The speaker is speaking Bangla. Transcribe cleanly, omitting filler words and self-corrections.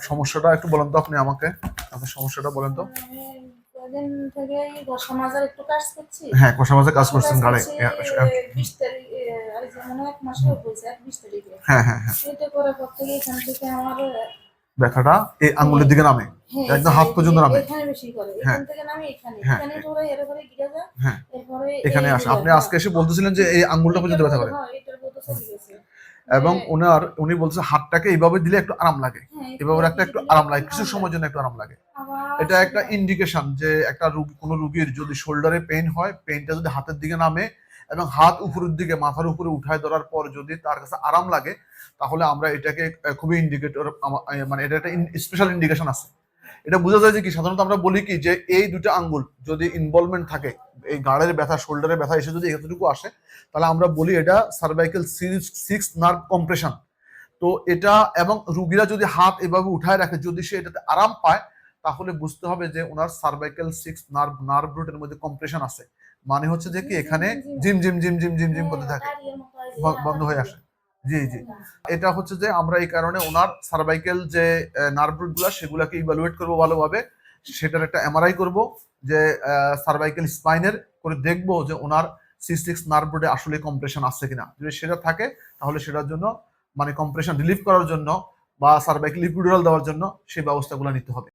সমস্যাটা একটু বলেন তো আপনি আমাকে, আপনার সমস্যাটা বলেন তো। আমি কদিন থেকে ঘষা মাজার একটু কাজ করছি। হ্যাঁ, কষা মাঝে কাজ করছেন ঘাড়ে। 20 তারিখ আজ মনে হয় 1 মাস হয়েছে 20 তারিখে। হ্যাঁ হ্যাঁ হ্যাঁ, এটা করার পর থেকে এখান থেকে আমার ব্যথাটা এই আঙ্গুলের দিকে নামে, হ্যাঁ একদম হাত পর্যন্ত নামে। এখানে বেশি করে। হ্যাঁ এখান থেকে নামে এখানে হ্যাঁ এখানে ধরে এরপরে গিরা যায়। হ্যাঁ, এরপরে এখানে আসে। আপনি আজকে এসে বলতেছিলেন যে এই আঙ্গুলটা পর্যন্ত ব্যথা করে, হ্যাঁ এটার মতো চলে গেছে। এবং উনি বলছে হাতটাকে এইভাবে দিলে একটু আরাম লাগে, এভাবে রাখতে একটু আরাম লাগে, কিছু সময়ের জন্য একটু আরাম লাগে। এটা একটা ইন্ডিকেশন যে একটা কোনো রুগীর যদি শোল্ডারে পেইন হয়, পেইনটা যদি হাতের দিকে নামে এবং হাত উপরের দিকে মাথার উপরে উঠায় ধরার পর যদি তার কাছে আরাম লাগে, তাহলে আমরা এটাকে খুবই ইন্ডিকেটর, মানে এটা একটা স্পেশাল ইন্ডিকেশন আছে। এটা বোঝা যায় যে কি, সাধারণত আমরা বলি কি যে এই দুটো আঙ্গুল যদি ইনভলভমেন্ট থাকে, এই গাড়ের ব্যথা শোল্ডারের ব্যথা এসে যদি এতটুকু আসে, তাহলে আমরা বলি এটা সার্ভাইকেল 6 নার্ভ কম্প্রেশন। তো এটা, এবং রুগীরা যদি হাত এভাবে উঠায় রাখে, যদি সে এটাতে আরাম পায়, তাহলে বুঝতে হবে যে ওনার সার্ভাইকেল 6 নার্ভ রুটের মধ্যে কম্প্রেশন আছে। মানে হচ্ছে যে কি এখানে gym gym gym gym gym gym করতে থাকে, বন্ধ হয়ে আসে। জি জি, এটা হচ্ছে যে আমরা এই কারণে ওনার সার্ভাইকেল যে নার্ভ রুট গুলা সেগুলাকে ইভালুয়েট করবো ভালোভাবে, সেটার একটা এমআরআই করব, যে সার্ভাইকেল স্পাইনের করে দেখবো যে ওনার C6 নার্ভ রুটে আসলে কম্প্রেশন আছে কিনা। যদি সেটা থাকে তাহলে সেটার জন্য, মানে কম্প্রেশন রিলিফ করার জন্য বা সার্ভাইকেল ইপিডুরাল দেওয়ার জন্য সেই ব্যবস্থাগুলো নিতে হবে।